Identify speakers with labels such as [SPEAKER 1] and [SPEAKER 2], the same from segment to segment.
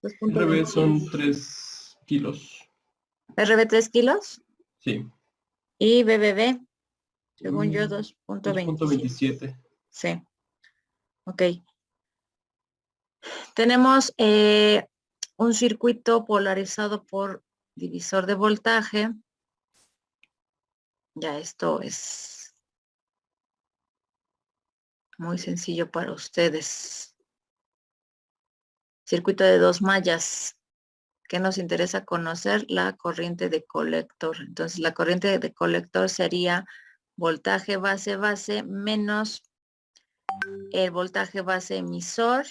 [SPEAKER 1] RB son 3 kilos.
[SPEAKER 2] RB 3 kilos.
[SPEAKER 1] Sí.
[SPEAKER 2] Y BBB, según yo, 2.27.
[SPEAKER 1] 2.27.
[SPEAKER 2] Sí. Ok. Tenemos un circuito polarizado por divisor de voltaje. Ya esto es muy sencillo para ustedes. Circuito de 2 mallas. ¿Qué nos interesa conocer? La corriente de colector. Entonces, la corriente de colector sería voltaje base menos el voltaje base emisor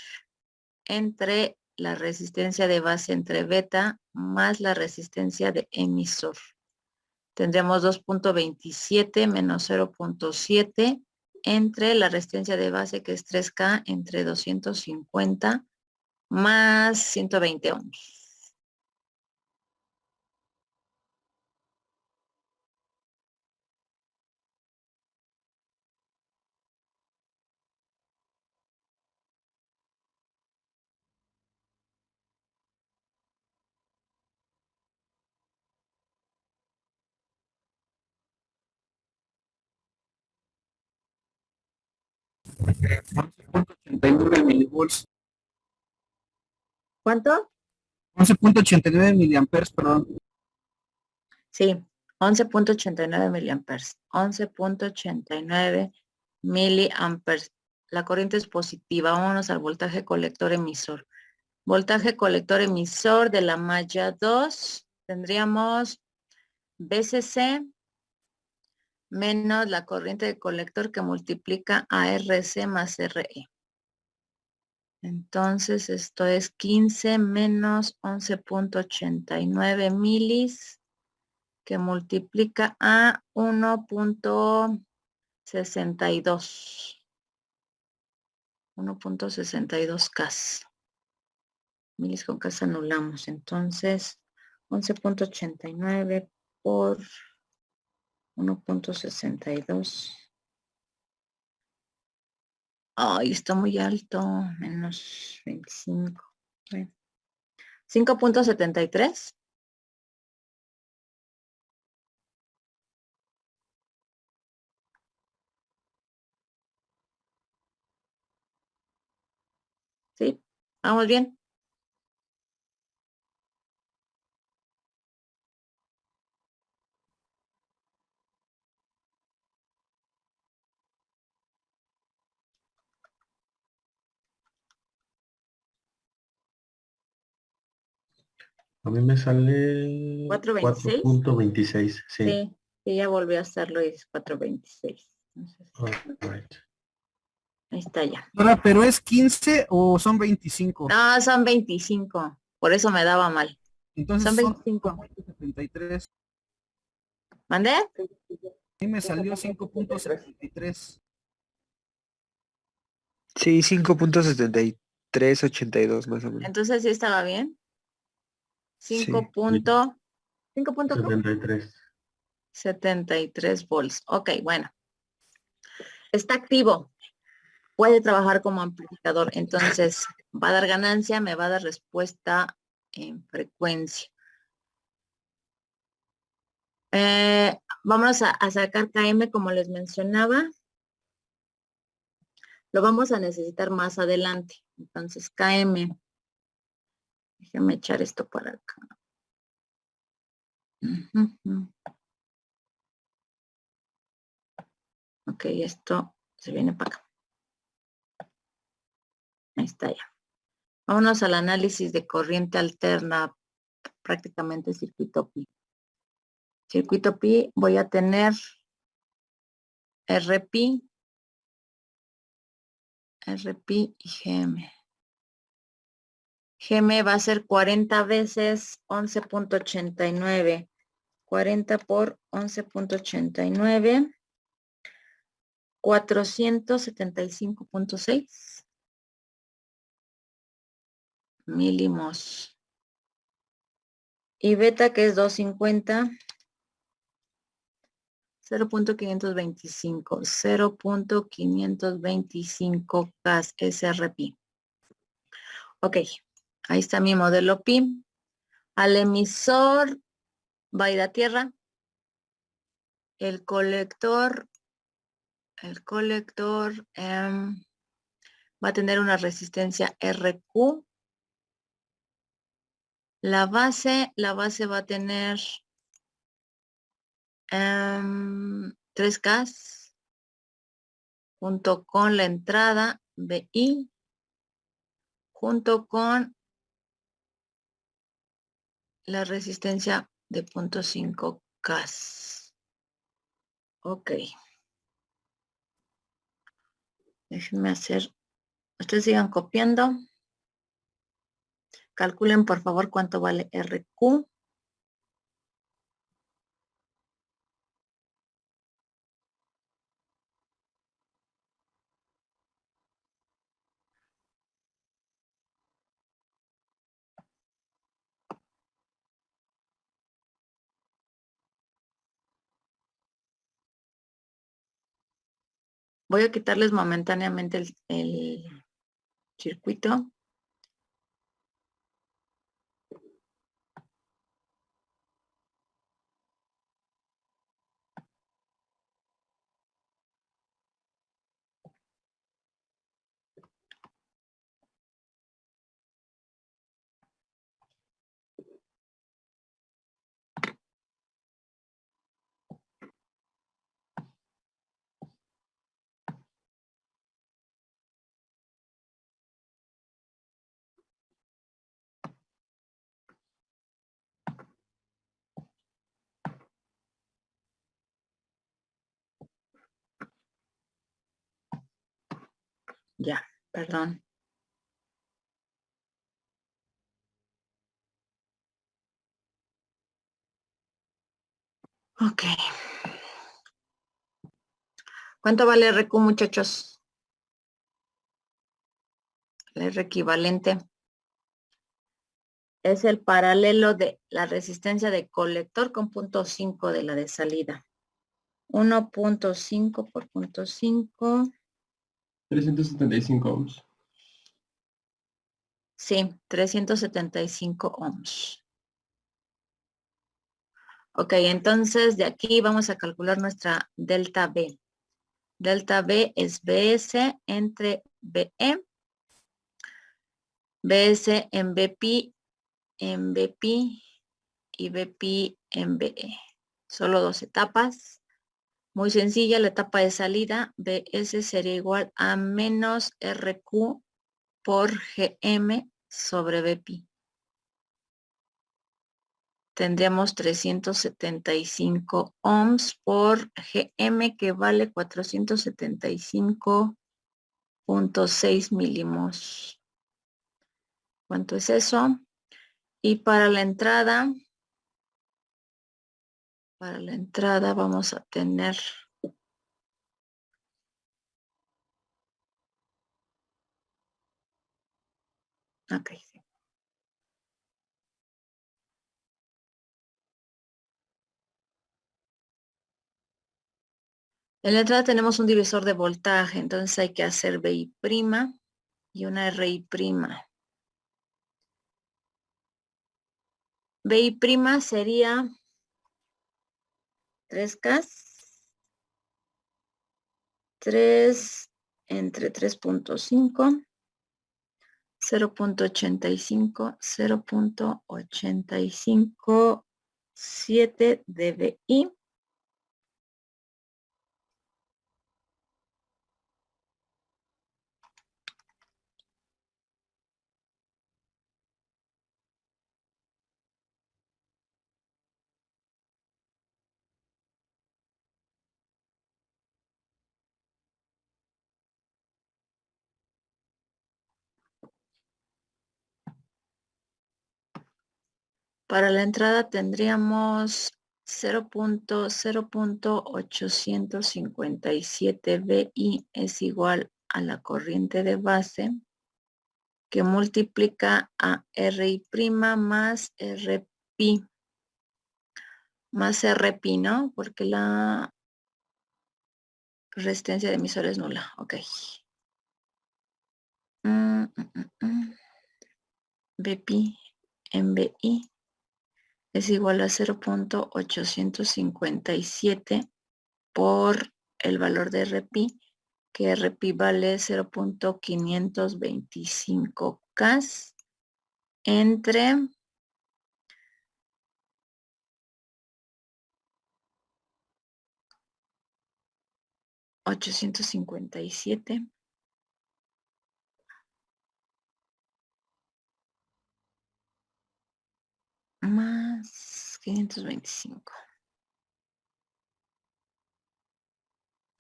[SPEAKER 2] entre la resistencia de base entre beta más la resistencia de emisor. Tendremos 2.27 menos 0.7 entre la resistencia de base que es 3K entre 250 más 120 ohms.
[SPEAKER 3] Milivolts.
[SPEAKER 2] ¿Cuánto?
[SPEAKER 3] 11.89 miliamperes, perdón.
[SPEAKER 2] Sí, 11.89 miliamperes. 11.89 miliamperes. La corriente es positiva. Vámonos al voltaje colector emisor. Voltaje colector emisor de la malla 2. Tendríamos BCC menos la corriente de colector que multiplica a RC más RE. Entonces esto es 15 menos 11.89 milis que multiplica a 1.62. 1.62 Ks. Milis con Ks anulamos. Entonces 11.89 por 1.62. Ay, está muy alto. Menos 25. Bueno. 5.73. ¿Sí? ¿Vamos bien?
[SPEAKER 1] A mí me sale
[SPEAKER 2] 4.26.
[SPEAKER 1] 4.26. Sí.
[SPEAKER 2] Sí, y ya volvió a hacerlo y es 4.26. Entonces,
[SPEAKER 1] Right.
[SPEAKER 2] ahí está ya.
[SPEAKER 3] Ahora, ¿pero es 15 o son 25?
[SPEAKER 2] No, son 25. Por eso me daba mal.
[SPEAKER 3] Entonces
[SPEAKER 2] Son
[SPEAKER 3] son
[SPEAKER 2] 25.
[SPEAKER 3] 5.73.
[SPEAKER 2] ¿Mandé?
[SPEAKER 3] A mí me salió 5.73.
[SPEAKER 4] Sí, 5.7382 más o menos.
[SPEAKER 2] Entonces sí estaba bien. 5
[SPEAKER 4] Sí.
[SPEAKER 2] punto. 5 punto ¿qué?
[SPEAKER 1] 73.
[SPEAKER 2] 73 volts. Ok, bueno. Está activo. Puede trabajar como amplificador. Entonces va a dar ganancia, me va a dar respuesta en frecuencia. Vamos a sacar KM como les mencionaba. Lo vamos a necesitar más adelante. Entonces KM. Déjenme echar esto para acá. Ok, esto se viene para acá. Ahí está ya. Vámonos al análisis de corriente alterna, prácticamente circuito pi. Circuito pi, voy a tener RP y GM. GM va a ser 40 veces 11.89. 40 por 11.89. 475.6 milimos. Y beta, que es 250. 0.525. 0.525 gas SRP. Ok. Ahí está mi modelo pi. Al emisor va a ir a tierra. El colector va a tener una resistencia RQ. La base va a tener 3K junto con la entrada BI, junto con la resistencia de 0.5K. Ok. Déjenme hacer, ustedes sigan copiando. Calculen por favor cuánto vale RQ. Voy a quitarles momentáneamente el circuito. Ya, perdón. Ok. ¿Cuánto vale RQ, muchachos? El R equivalente es el paralelo de la resistencia de colector con 0.5 de la de salida. 1.5 por 0.5.
[SPEAKER 1] 375 ohms.
[SPEAKER 2] Sí, 375 ohms. Ok, entonces de aquí vamos a calcular nuestra delta B. Delta B es BS entre BE. BS en BP, en BP y BP en BE. Solo dos etapas. Muy sencilla, la etapa de salida, BS sería igual a menos RQ por GM sobre BP. Tendríamos 375 ohms por GM, que vale 475.6 milimos. ¿Cuánto es eso? Y para la entrada vamos a tener ok. En la entrada tenemos un divisor de voltaje, entonces hay que hacer BI' y una RI'. BI' sería 3K, 3 entre 3.5, 0.85, 0.857 dBi. Para la entrada tendríamos 0.857 BI es igual a la corriente de base que multiplica a RI' más RP. Más RP, ¿no? Porque la resistencia de emisor es nula. Ok. BP en BI es igual a 0.857 por el valor de RPI, que RPI vale 0.525 K entre 857 más 525.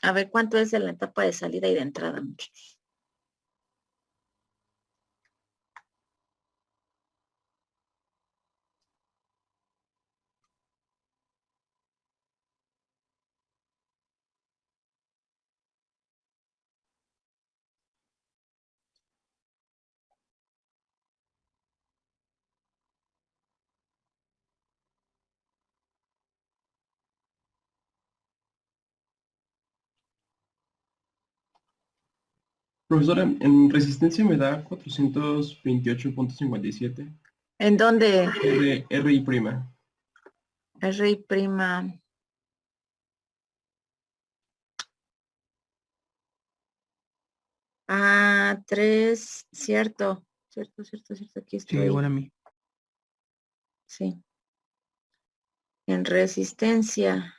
[SPEAKER 2] A ver, ¿cuánto es en la etapa de salida y de entrada, muchachos?
[SPEAKER 1] Profesora, en resistencia me da 428.57.
[SPEAKER 2] ¿En dónde?
[SPEAKER 1] RI prima.
[SPEAKER 2] RI prima. Ah, 3, cierto. Cierto, aquí
[SPEAKER 3] Sí,
[SPEAKER 2] estoy.
[SPEAKER 3] igual a mí.
[SPEAKER 2] Sí. En resistencia.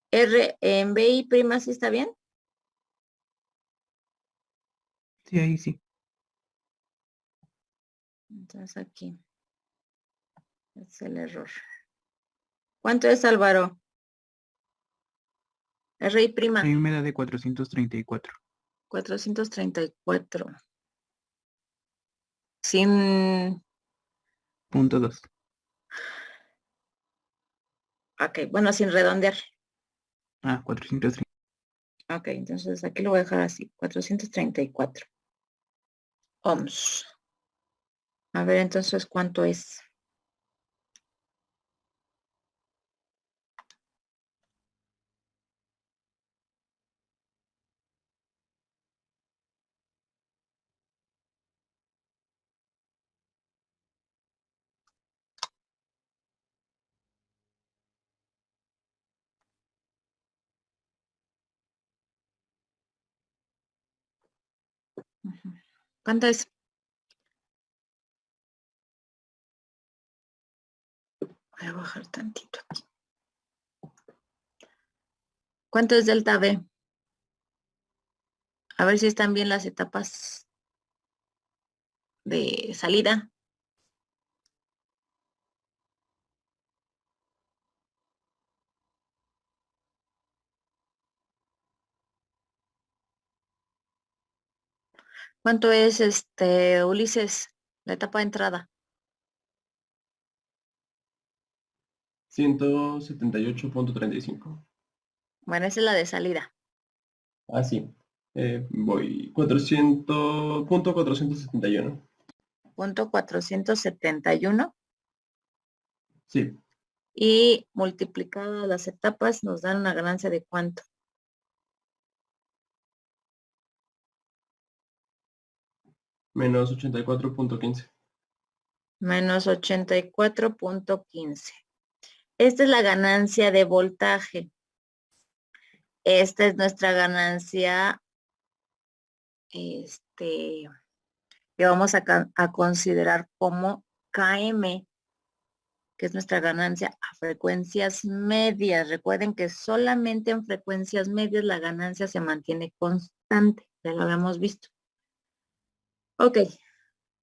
[SPEAKER 2] R en BI prima, ¿sí está bien?
[SPEAKER 3] Sí, ahí sí.
[SPEAKER 2] Entonces aquí es el error. ¿Cuánto es, Álvaro? RI
[SPEAKER 3] A
[SPEAKER 2] prima.
[SPEAKER 3] mí me da de 434.
[SPEAKER 2] 434. Sin...
[SPEAKER 3] Punto 2.
[SPEAKER 2] Ok, bueno, sin redondear.
[SPEAKER 3] 430.
[SPEAKER 2] Ok, entonces aquí lo voy a dejar así. 434 ohms. A ver, entonces, ¿cuánto es? Ujú. ¿Cuánto es? Voy a bajar tantito aquí. ¿Cuánto es delta V? A ver si están bien las etapas de salida. ¿Cuánto es Ulises? La etapa de entrada.
[SPEAKER 1] 178.35.
[SPEAKER 2] Bueno, esa es la de salida.
[SPEAKER 1] Ah, sí. Voy 400.471.
[SPEAKER 2] Punto 471.
[SPEAKER 1] Sí,
[SPEAKER 2] Y multiplicado las etapas nos dan una ganancia de ¿cuánto?
[SPEAKER 1] menos 84.15.
[SPEAKER 2] Menos 84.15. Esta es la ganancia de voltaje. Esta es nuestra ganancia, que vamos a considerar como KM, que es nuestra ganancia a frecuencias medias. Recuerden que solamente en frecuencias medias la ganancia se mantiene constante. Ya lo habíamos visto. Ok.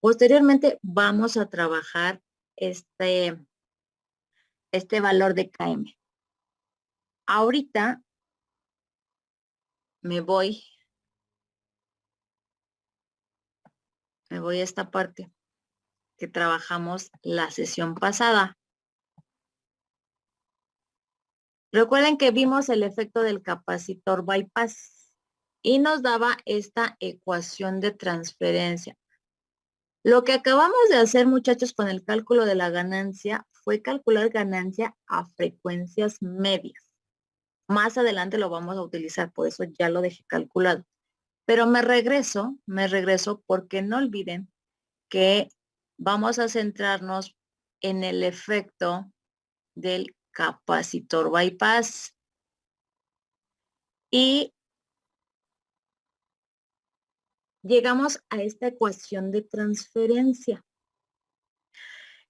[SPEAKER 2] Posteriormente vamos a trabajar este valor de KM. Ahorita me voy a esta parte que trabajamos la sesión pasada. Recuerden que vimos el efecto del capacitor bypass y nos daba esta ecuación de transferencia. Lo que acabamos de hacer, muchachos, con el cálculo de la ganancia fue calcular ganancia a frecuencias medias. Más adelante lo vamos a utilizar, por eso ya lo dejé calculado. Pero me regreso porque no olviden que vamos a centrarnos en el efecto del capacitor bypass. Y llegamos a esta ecuación de transferencia.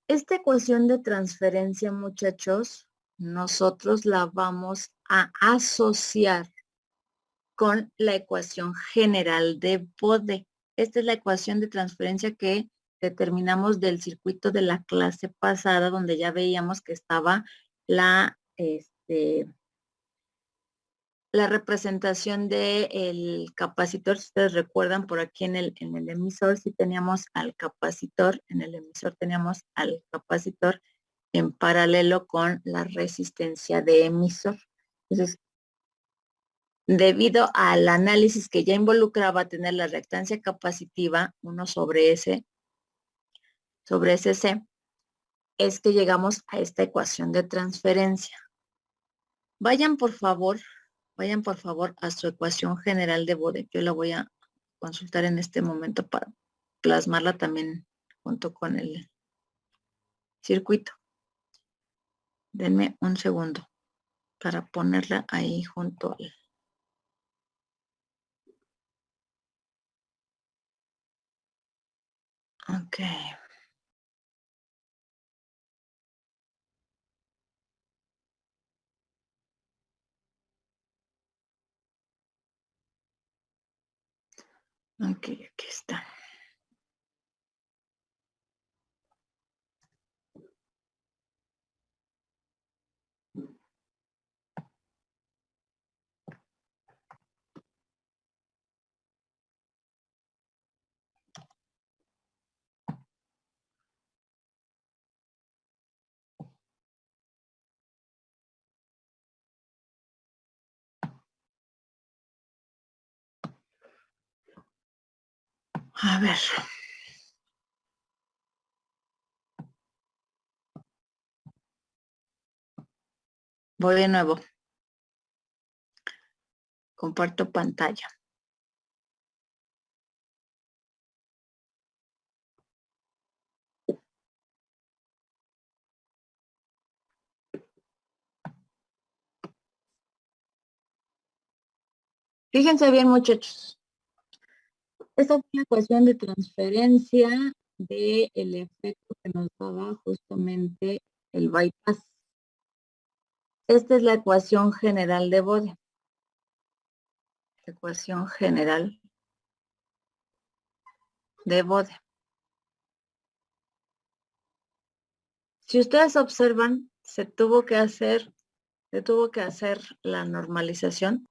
[SPEAKER 2] Esta ecuación de transferencia, muchachos, nosotros la vamos a asociar con la ecuación general de Bode. Esta es la ecuación de transferencia que determinamos del circuito de la clase pasada, donde ya veíamos que estaba la representación del capacitor. Si ustedes recuerdan, por aquí en el emisor sí teníamos al capacitor, en el emisor teníamos al capacitor en paralelo con la resistencia de emisor. Entonces, debido al análisis que ya involucraba tener la reactancia capacitiva, 1 sobre S, C, es que llegamos a esta ecuación de transferencia. Vayan por favor a su ecuación general de Bode. Yo la voy a consultar en este momento para plasmarla también junto con el circuito. Denme un segundo para ponerla ahí junto al... Ok. Ok, aquí está. A ver. Voy de nuevo. Comparto pantalla. Fíjense bien, muchachos. Esta fue la ecuación de transferencia del efecto que nos daba justamente el bypass. Esta es la ecuación general de Bode. Ecuación general de Bode. Si ustedes observan, se tuvo que hacer la normalización.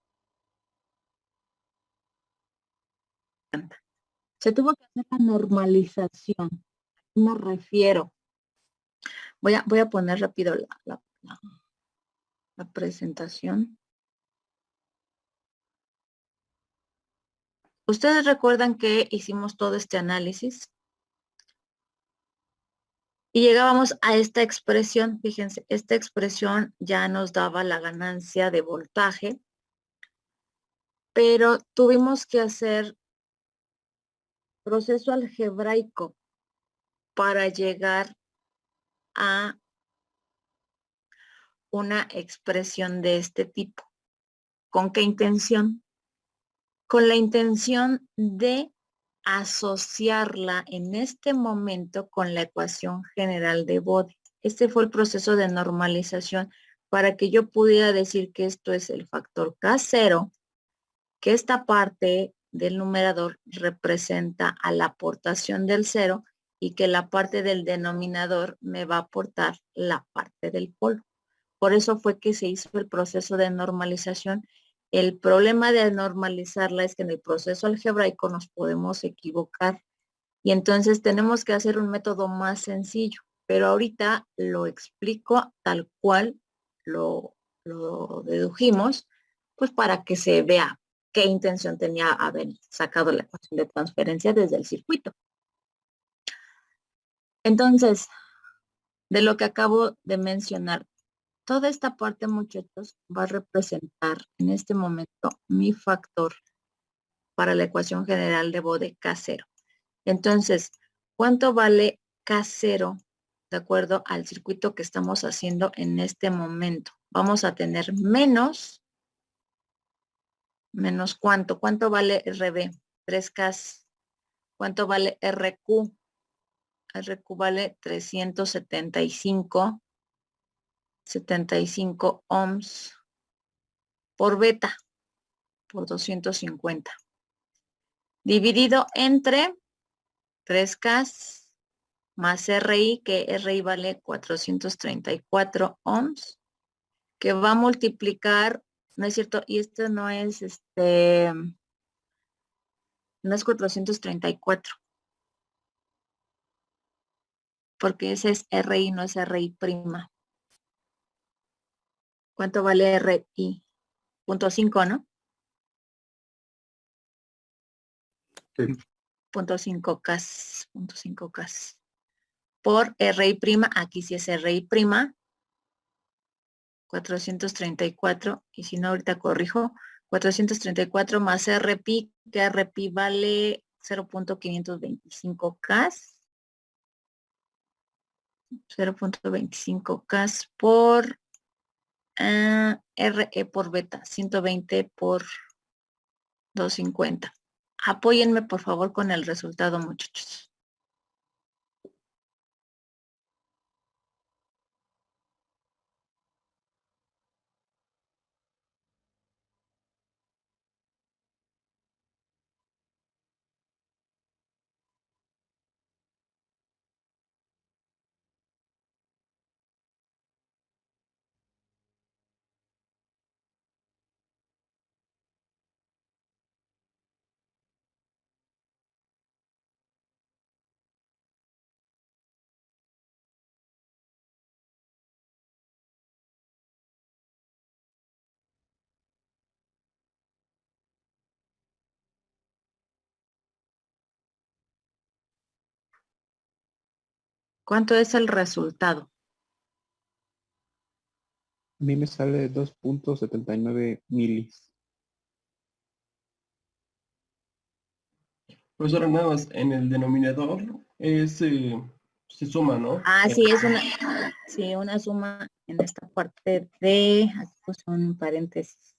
[SPEAKER 2] Se tuvo que hacer la normalización. ¿A qué me refiero? Voy a poner rápido la presentación. Ustedes recuerdan que hicimos todo este análisis y llegábamos a esta expresión. Fíjense, esta expresión ya nos daba la ganancia de voltaje, pero tuvimos que hacer proceso algebraico para llegar a una expresión de este tipo. ¿Con qué intención? Con la intención de asociarla en este momento con la ecuación general de Bode. Este fue el proceso de normalización para que yo pudiera decir que esto es el factor K0, que esta parte del numerador representa a la aportación del 0 y que la parte del denominador me va a aportar la parte del polo. Por eso fue que se hizo el proceso de normalización. El problema de normalizarla es que en el proceso algebraico nos podemos equivocar y entonces tenemos que hacer un método más sencillo, pero ahorita lo explico tal cual lo dedujimos, pues para que se vea qué intención tenía haber sacado la ecuación de transferencia desde el circuito. Entonces, de lo que acabo de mencionar, toda esta parte, muchachos, va a representar en este momento mi factor para la ecuación general de Bode K0. Entonces, ¿cuánto vale K0 de acuerdo al circuito que estamos haciendo en este momento. Vamos a tener menos cuánto. ¿Cuánto vale RB? 3K. ¿Cuánto vale RQ? RQ vale 375 ohms por beta, por 250. Dividido entre 3K más RI, que RI vale 434 ohms, que va a multiplicar, ¿no es cierto? Y esto no es, no es 434, porque ese es RI, no es RI prima. ¿Cuánto vale RI? 0.5, ¿no?
[SPEAKER 1] Sí.
[SPEAKER 2] 0.5K, 0.5K. Por RI prima, aquí sí es RI prima, 434, y si no ahorita corrijo, 434 más RPI, que RPI vale 0.525K, 0.25K por RE por beta, 120 por 250. Apóyenme por favor con el resultado, muchachos. ¿Cuánto es el resultado?
[SPEAKER 4] A mí me sale 2.79 milis.
[SPEAKER 1] Profesora, nada más, en el denominador es, se suma, ¿no?
[SPEAKER 2] Sí, es una suma en esta parte de, aquí puse un paréntesis.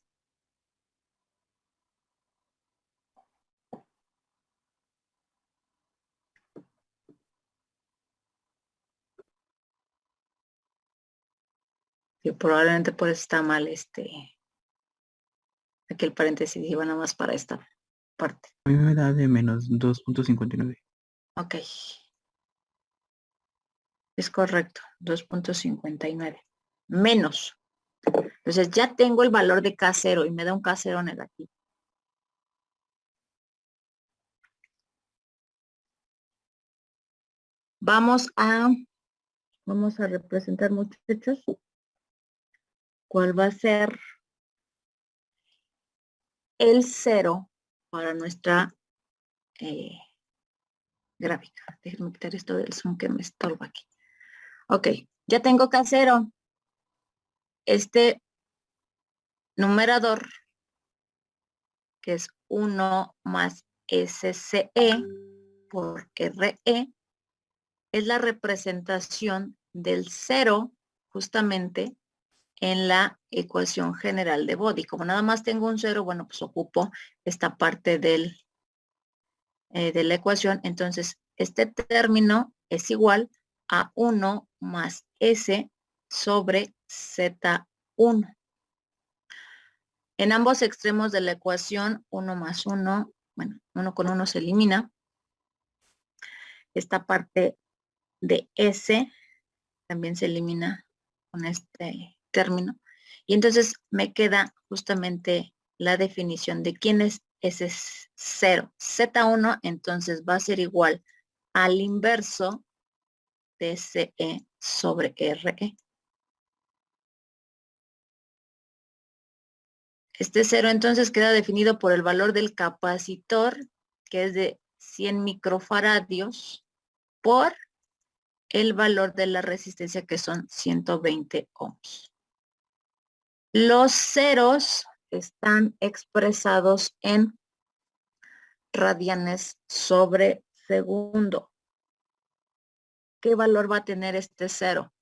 [SPEAKER 2] Que probablemente por eso está mal aquí el paréntesis iba nada más para esta parte.
[SPEAKER 4] A mí me da de menos 2.59.
[SPEAKER 2] Ok. Es correcto, 2.59. Menos. Entonces ya tengo el valor de K0 y me da un K0 negativo. Vamos a representar, muchachos, cuál va a ser el 0 para nuestra gráfica. Déjenme quitar esto del zoom que me estorba aquí. Ok, ya tengo K0. Este numerador, que es 1 más SCE por RE, es la representación del 0 justamente en la ecuación general de Bode. Como nada más tengo un 0, bueno, pues ocupo esta parte de la ecuación. Entonces, este término es igual a 1 más S sobre Z1. En ambos extremos de la ecuación, 1 más 1, bueno, 1 con 1 se elimina. Esta parte de S también se elimina con este término. Y entonces me queda justamente la definición de quién es ese 0. Z1 entonces va a ser igual al inverso de CE sobre RE. Este 0 entonces queda definido por el valor del capacitor, que es de 100 microfaradios, por el valor de la resistencia, que son 120 ohms. Los ceros están expresados en radianes sobre segundo. ¿qué valor va a tener este 0?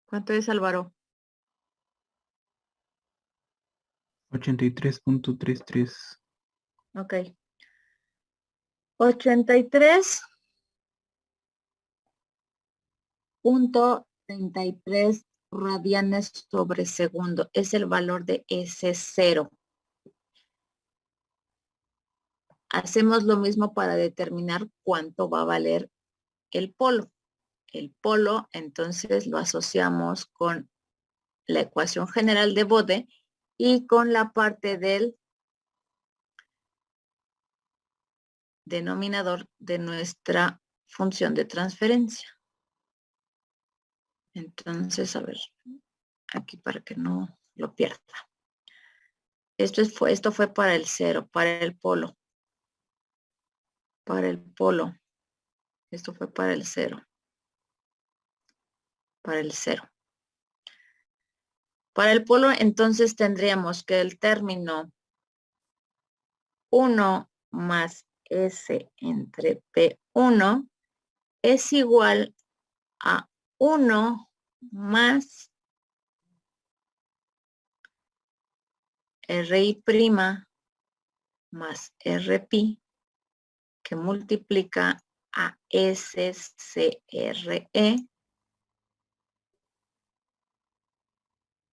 [SPEAKER 2] ¿Cuánto es, Álvaro?
[SPEAKER 4] 83.33.
[SPEAKER 2] Ok. 83.33 radianes sobre segundo es el valor de ese 0. Hacemos lo mismo para determinar cuánto va a valer el polo. El polo, entonces, lo asociamos con la ecuación general de Bode y con la parte del denominador de nuestra función de transferencia. Entonces, a ver, aquí para que no lo pierda. Esto fue para el 0, para el polo. Para el polo. Esto fue para el 0. Para el 0. Para el polo, entonces tendríamos que el término 1 más S entre P1 es igual a 1 más RI' más RP que multiplica a SCRE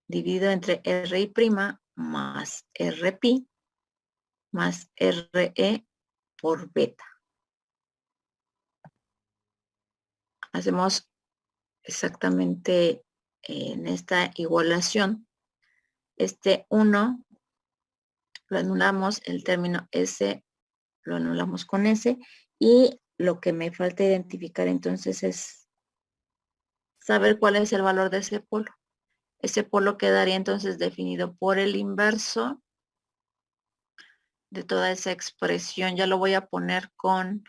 [SPEAKER 2] dividido entre RI' más RP más RE por beta. Hacemos exactamente en esta igualación. Este 1 lo anulamos, el término S lo anulamos con S y lo que me falta identificar entonces es saber cuál es el valor de ese polo. Ese polo quedaría entonces definido por el inverso de toda esa expresión. Ya lo voy a poner con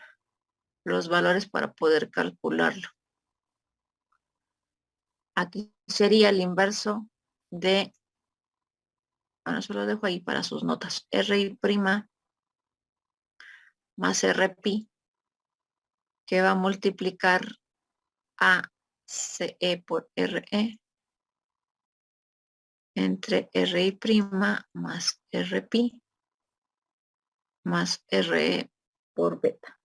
[SPEAKER 2] los valores para poder calcularlo. Aquí sería el inverso de, bueno, se lo dejo ahí para sus notas, RI' más RP, que va a multiplicar a CE por RE entre RI' más RP más RE por beta.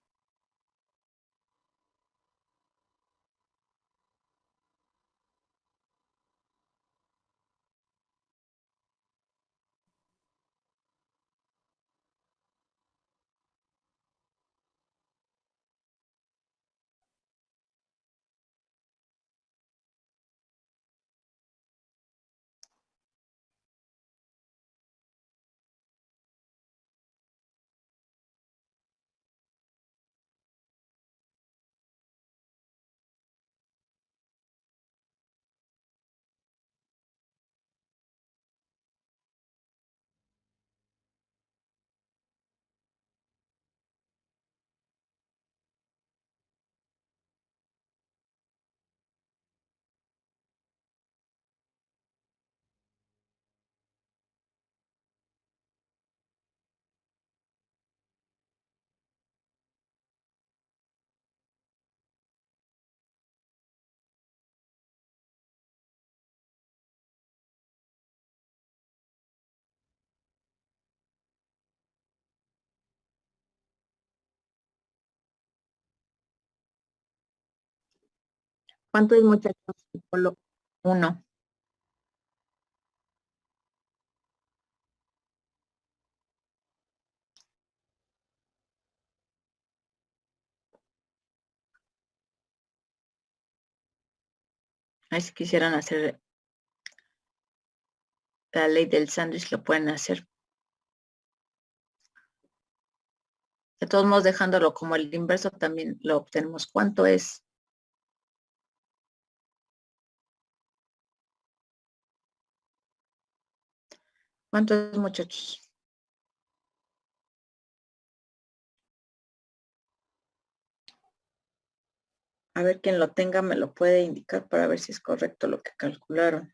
[SPEAKER 2] ¿Cuánto es, muchachos? El polo 1. Ahí si quisieran hacer la ley del sándwich lo pueden hacer. De todos modos, dejándolo como el inverso también lo obtenemos. ¿Cuánto es? ¿Cuánto es, muchachos? A ver, quien lo tenga me lo puede indicar para ver si es correcto lo que calcularon.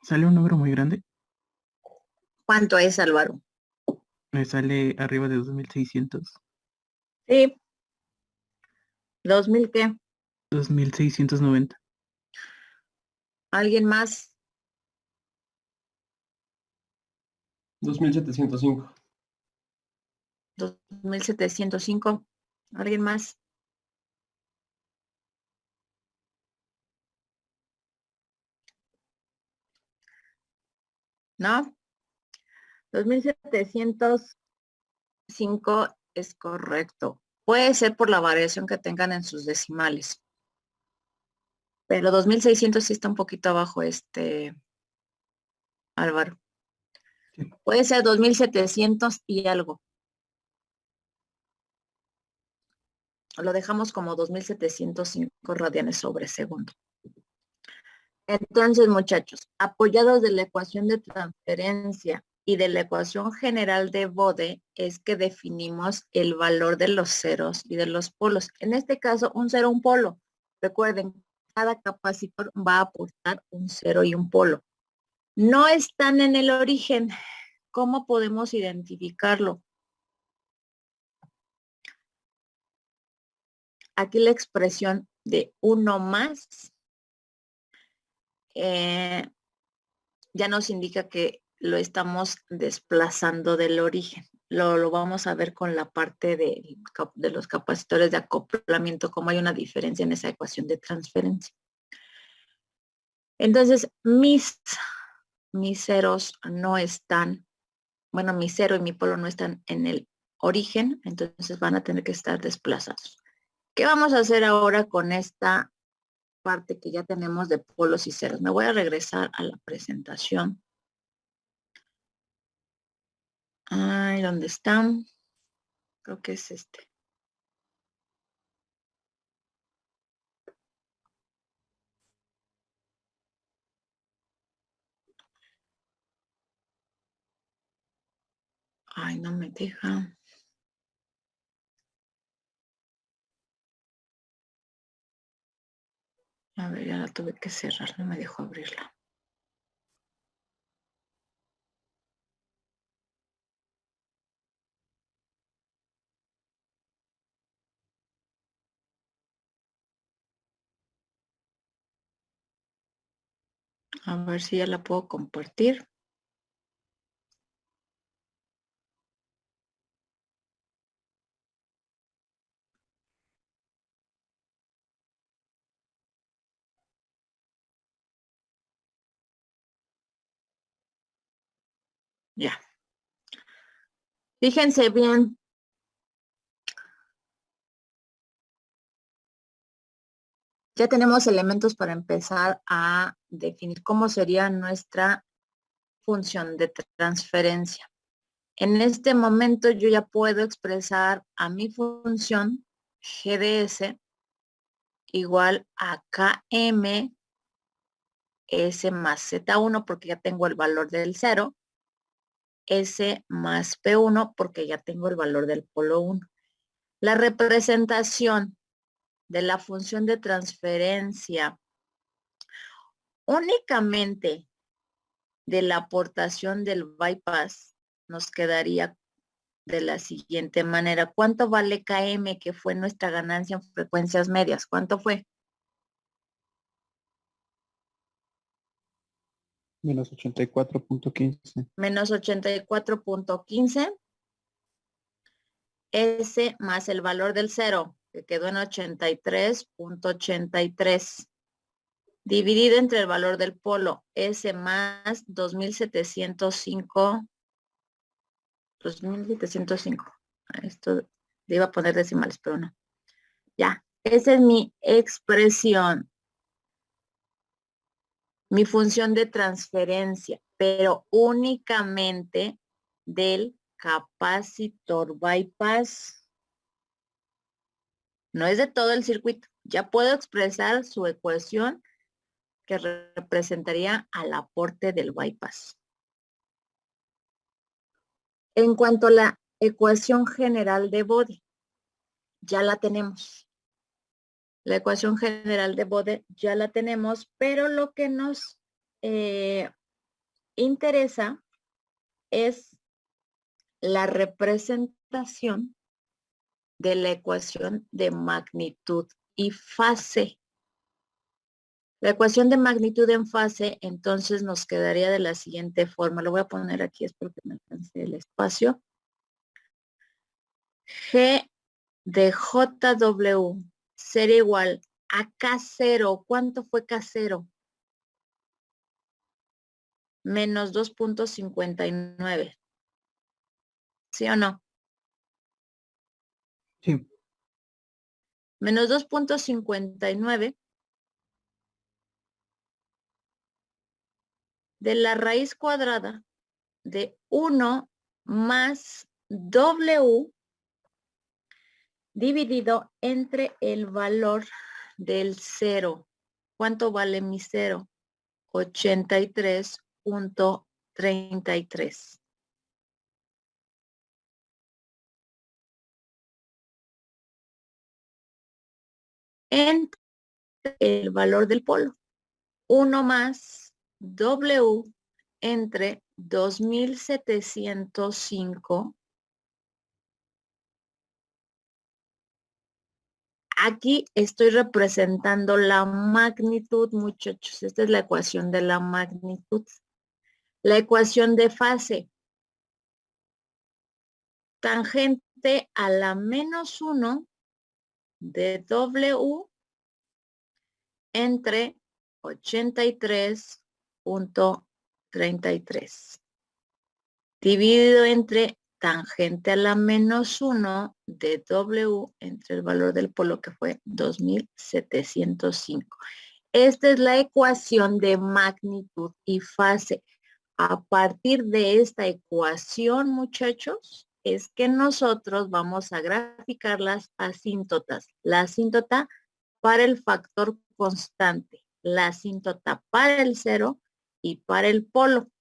[SPEAKER 5] ¿Sale un número muy grande?
[SPEAKER 2] ¿Cuánto es, Álvaro?
[SPEAKER 5] Me sale arriba de 2600.
[SPEAKER 2] Sí. ¿2000 qué?
[SPEAKER 5] 2690.
[SPEAKER 2] ¿Alguien más?
[SPEAKER 1] 2705.
[SPEAKER 2] 2705. ¿Alguien más? ¿No? 2705 es correcto. Puede ser por la variación que tengan en sus decimales. Pero 2600 sí está un poquito abajo, Álvaro.
[SPEAKER 5] Sí.
[SPEAKER 2] Puede ser 2700 y algo. Lo dejamos como 2705 radianes sobre segundo. Entonces, muchachos, apoyados de la ecuación de transferencia y de la ecuación general de Bode, es que definimos el valor de los ceros y de los polos. En este caso, un cero, un polo. Recuerden, cada capacitor va a aportar un cero y un polo. No están en el origen. ¿Cómo podemos identificarlo? Aquí la expresión de 1 más ya nos indica que lo estamos desplazando del origen. Lo vamos a ver con la parte de los capacitores de acoplamiento, cómo hay una diferencia en esa ecuación de transferencia. Entonces, mis ceros no están, bueno, mi cero y mi polo no están en el origen, entonces van a tener que estar desplazados. ¿Qué vamos a hacer ahora con esta parte que ya tenemos de polos y ceros? Me voy a regresar a la presentación. Ay, ¿dónde están? Creo que es este. Ay, no me deja. A ver, ya la tuve que cerrar, no me dejó abrirla. A ver si ya la puedo compartir. Ya. Fíjense bien. Ya tenemos elementos para empezar a definir cómo sería nuestra función de transferencia. En este momento yo ya puedo expresar a mi función GDS igual a KM S más Z1 porque ya tengo el valor del 0, S más P1 porque ya tengo el valor del polo 1. La representación de la función de transferencia únicamente de la aportación del bypass nos quedaría de la siguiente manera. ¿Cuánto vale KM, que fue nuestra ganancia en frecuencias medias? ¿Cuánto fue?
[SPEAKER 4] Menos 84.15.
[SPEAKER 2] Menos 84.15. S más el valor del 0, que quedó en 83.83. dividido entre el valor del polo, S más 2705. 2705. Esto le iba a poner decimales, pero no. Ya, esa es mi expresión, mi función de transferencia, pero únicamente del capacitor bypass. No es de todo el circuito. Ya puedo expresar su ecuación que representaría al aporte del bypass. En cuanto a la ecuación general de Bode, ya la tenemos. La ecuación general de Bode ya la tenemos, pero lo que nos interesa es la representación de la ecuación de magnitud y fase. La ecuación de magnitud en fase, entonces nos quedaría de la siguiente forma. Lo voy a poner aquí, espero que me alcance el espacio. G de JW sería igual a K0. ¿Cuánto fue K0? Menos 2.59. ¿Sí o no?
[SPEAKER 4] Sí.
[SPEAKER 2] Menos 2.59 de la raíz cuadrada de 1 más W dividido entre el valor del 0. ¿Cuánto vale mi 0? 83.33. Entre el valor del polo. 1 más W entre 2705. Aquí estoy representando la magnitud, muchachos. Esta es la ecuación de la magnitud. La ecuación de fase. Tangente a la menos 1 de W entre 83.33. Dividido entre tangente a la menos 1 de W entre el valor del polo que fue 2705. Esta es la ecuación de magnitud y fase. A partir de esta ecuación, muchachos, es que nosotros vamos a graficar las asíntotas. La asíntota para el factor constante, la asíntota para el cero y para el polo.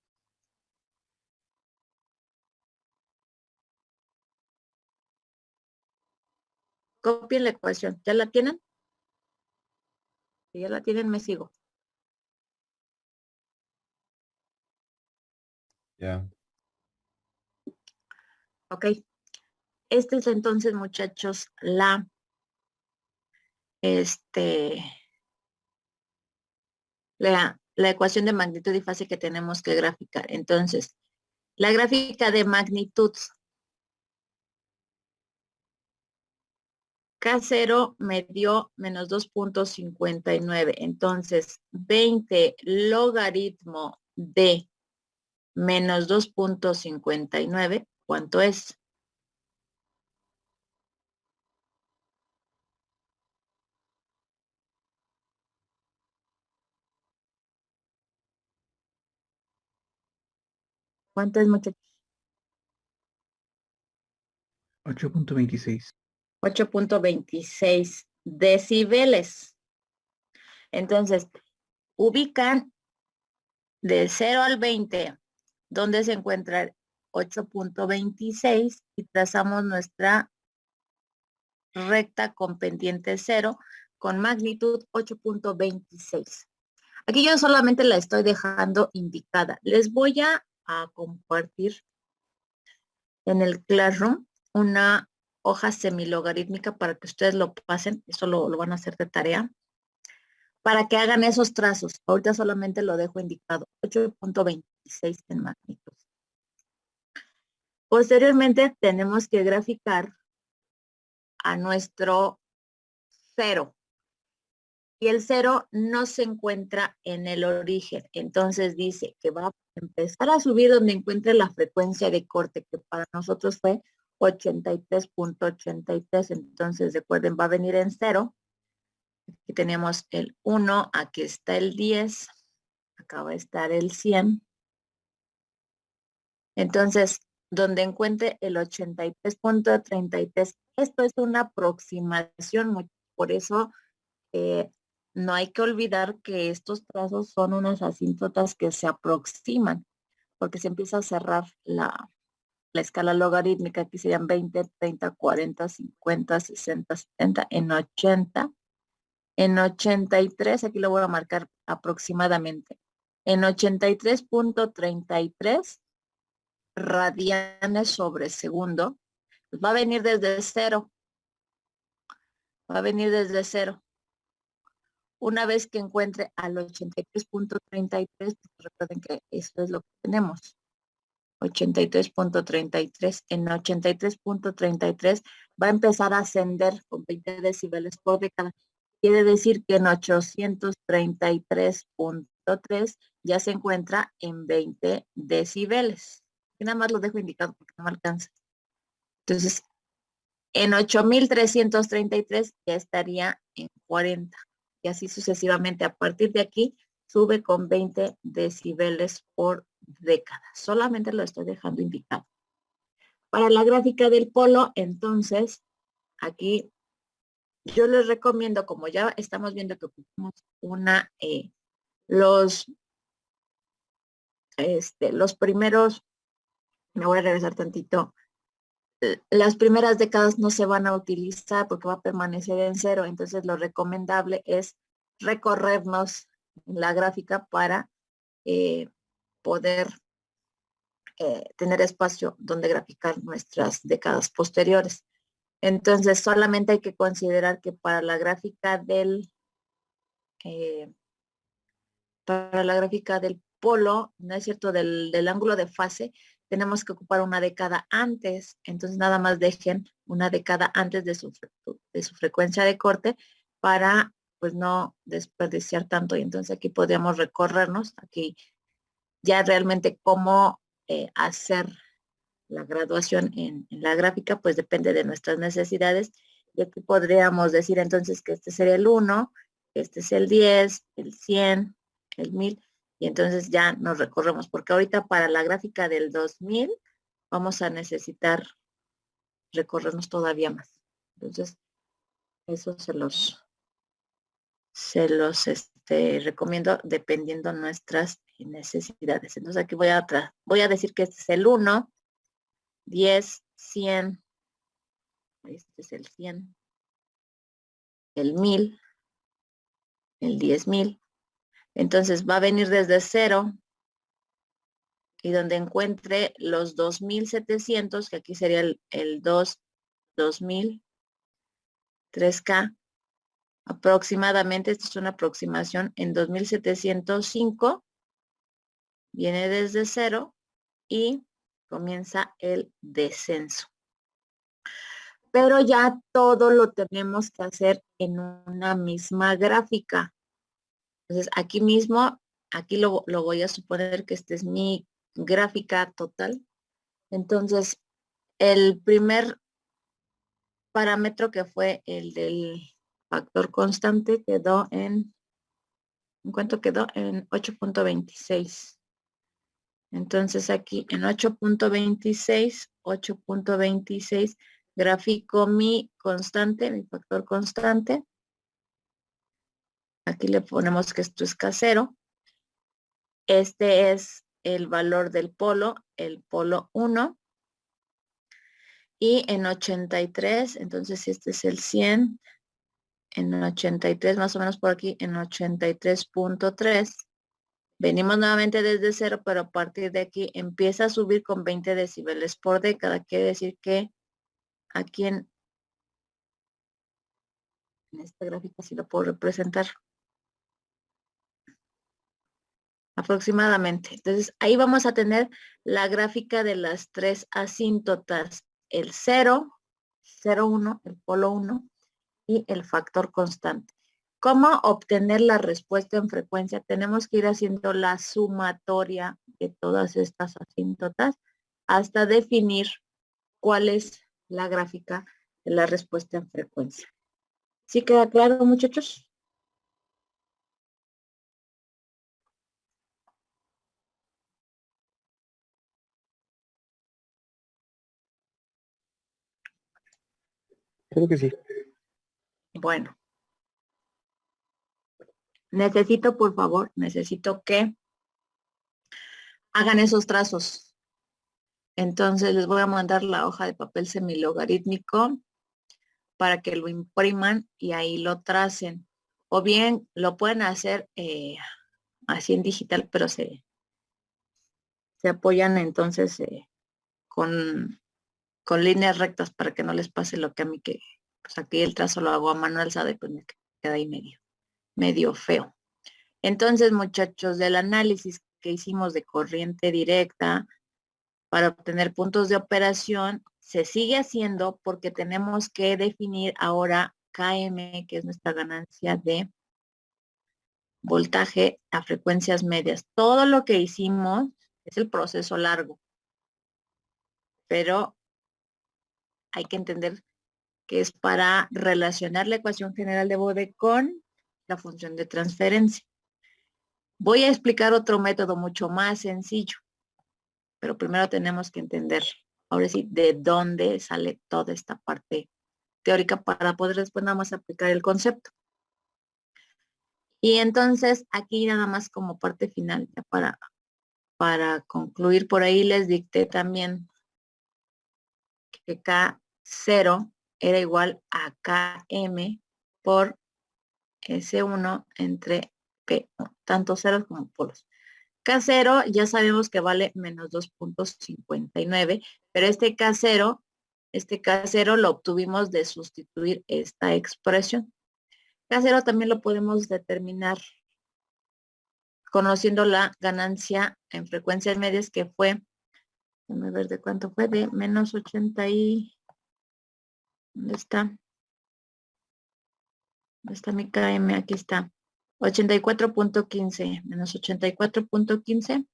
[SPEAKER 2] Copien la ecuación. ¿Ya la tienen? Si ya la tienen, me sigo.
[SPEAKER 6] Ya.
[SPEAKER 2] Ok. Esta es entonces, muchachos, la ecuación de magnitud y fase que tenemos que graficar. Entonces, la gráfica de magnitud. K0 me dio menos 2.59. Entonces, 20 logaritmo de menos 2.59, ¿cuánto es? ¿Cuánto es, muchachos?
[SPEAKER 5] 8.26.
[SPEAKER 2] 8.26 decibeles. Entonces, ubican de 0 al 20, donde se encuentra 8.26 y trazamos nuestra recta con pendiente 0 con magnitud 8.26. Aquí yo solamente la estoy dejando indicada. Les voy a compartir en el Classroom una hoja semilogarítmica para que ustedes lo pasen. Eso lo van a hacer de tarea. Para que hagan esos trazos. Ahorita solamente lo dejo indicado. 8.26 en magnitud. Posteriormente tenemos que graficar a nuestro 0. y el 0 no se encuentra en el origen. Entonces dice que va a empezar a subir donde encuentre la frecuencia de corte, que para nosotros fue 83.83. Entonces, recuerden, va a venir en 0. Aquí tenemos el 1, aquí está el 10, acá va a estar el 100. Entonces, donde encuentre el 83.33, esto es una aproximación, por eso no hay que olvidar que estos trazos son unas asíntotas que se aproximan, porque se empieza a cerrar la escala logarítmica. Aquí serían 20, 30, 40, 50, 60, 70, en 80. En 83, aquí lo voy a marcar aproximadamente. En 83.33 radianes sobre segundo, pues va a venir desde 0. Va a venir desde 0. Una vez que encuentre al 83.33, pues recuerden que eso es lo que tenemos. 83.33. En 83.33 va a empezar a ascender con 20 decibeles por década. Quiere decir que en 833.3 ya se encuentra en 20 decibeles. Y nada más lo dejo indicado porque no me alcanza. Entonces, en 8.333 ya estaría en 40. Y así sucesivamente. A partir de aquí, sube con 20 decibeles por década. Solamente lo estoy dejando indicado. Para la gráfica del polo, entonces, aquí yo les recomiendo, como ya estamos viendo que ocupamos los primeros, me voy a regresar tantito, las primeras décadas no se van a utilizar porque va a permanecer en 0, entonces lo recomendable es recorrernos la gráfica para poder tener espacio donde graficar nuestras décadas posteriores. Entonces, solamente hay que considerar que para la gráfica del polo, ¿no es cierto?, del ángulo de fase, tenemos que ocupar una década antes. Entonces, nada más dejen una década antes de su frecuencia de corte para, pues, no desperdiciar tanto. Y entonces aquí podríamos recorrernos, aquí ya realmente cómo hacer la graduación en la gráfica, pues depende de nuestras necesidades. Y aquí podríamos decir entonces que este sería el 1, este es el 10, el 100, el 1000, y entonces ya nos recorremos, porque ahorita para la gráfica del 2000 vamos a necesitar recorrernos todavía más. Entonces, eso se los recomiendo dependiendo nuestras necesidades. Entonces aquí voy a decir que este es el 1, 10, 100, este es el 100, el 1000, el 10.000. Entonces va a venir desde 0 y donde encuentre los 2.700, que aquí sería el 2000, 3K, aproximadamente, esta es una aproximación, en 2.705, viene desde 0 y comienza el descenso. Pero ya todo lo tenemos que hacer en una misma gráfica. Entonces, aquí mismo, aquí lo voy a suponer que esta es mi gráfica total. Entonces, el primer parámetro, que fue el del factor constante, quedó ¿en cuánto quedó? En 8.26. Entonces, aquí en 8.26, grafico mi constante, mi factor constante. Aquí le ponemos que esto es K0. Este es el valor del polo, el polo 1. Y en 83, entonces si este es el 100, en 83, más o menos por aquí, en 83.3. Venimos nuevamente desde 0, pero a partir de aquí empieza a subir con 20 decibeles por década. Quiere decir que aquí en esta gráfica sí lo puedo representar. Aproximadamente. Entonces, ahí vamos a tener la gráfica de las tres asíntotas. El 0, 0, 1, el polo 1 y el factor constante. ¿Cómo obtener la respuesta en frecuencia? Tenemos que ir haciendo la sumatoria de todas estas asíntotas hasta definir cuál es la gráfica de la respuesta en frecuencia. ¿Sí queda claro, muchachos?
[SPEAKER 4] Creo que sí.
[SPEAKER 2] Bueno. Necesito, por favor, necesito que hagan esos trazos. Entonces les voy a mandar la hoja de papel semilogarítmico para que lo impriman y ahí lo tracen. O bien lo pueden hacer así en digital, pero se apoyan entonces con líneas rectas para que no les pase lo que a mí que pues aquí el trazo lo hago a mano alzada y pues me queda ahí medio feo. Entonces, muchachos, del análisis que hicimos de corriente directa para obtener puntos de operación, se sigue haciendo porque tenemos que definir ahora KM, que es nuestra ganancia de voltaje a frecuencias medias. Todo lo que hicimos es el proceso largo, pero hay que entender que es para relacionar la ecuación general de Bode con la función de transferencia. Voy a explicar otro método mucho más sencillo, pero primero tenemos que entender, ahora sí, de dónde sale toda esta parte teórica para poder después nada más aplicar el concepto. Y entonces aquí nada más como parte final, ya para concluir por ahí les dicté también que K0 era igual a KM por S1 entre P, tanto ceros como polos. K0 ya sabemos que vale menos 2.59, pero este K0 lo obtuvimos de sustituir esta expresión. K0 también lo podemos determinar conociendo la ganancia en frecuencias medias que fue, déjame ver de cuánto fue, de menos 80 y, ¿dónde está? ¿Dónde está mi KM? Aquí está. 84.15 menos 84.15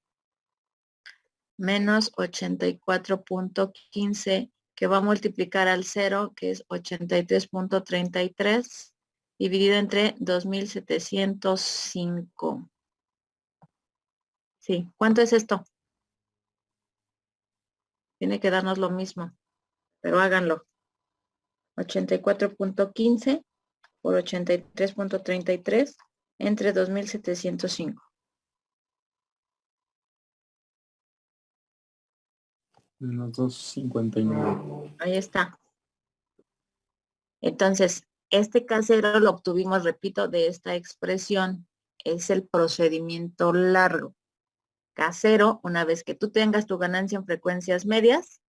[SPEAKER 2] menos 84.15 que va a multiplicar al 0, que es 83.33 dividido entre 2705. Sí, ¿cuánto es esto? Tiene que darnos lo mismo, pero háganlo. 84.15 por 83.33 entre 2705.
[SPEAKER 6] Menos 2.59.
[SPEAKER 2] Ahí está. Entonces, este K0 lo obtuvimos, repito, de esta expresión. Es el procedimiento largo. K0, una vez que tú tengas tu ganancia en frecuencias medias,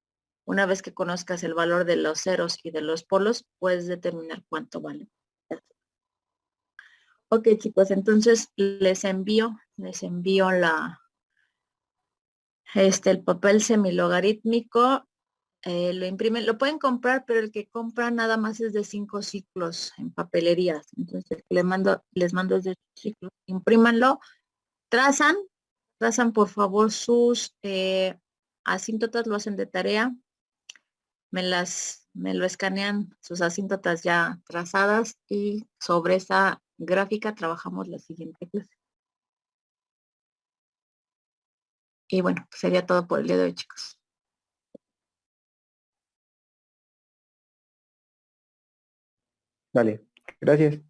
[SPEAKER 2] una vez que conozcas el valor de los ceros y de los polos, puedes determinar cuánto vale. Ok, chicos, entonces les envío el papel semilogarítmico. Lo imprimen, lo pueden comprar, pero el que compra nada más es de 5 ciclos en papelerías. Entonces les mando es de 8 ciclos. Imprímanlo, trazan por favor sus asíntotas, lo hacen de tarea. Me lo escanean sus asíntotas ya trazadas y sobre esa gráfica trabajamos la siguiente clase. Y bueno, pues sería todo por el día de hoy, chicos.
[SPEAKER 4] Vale, gracias.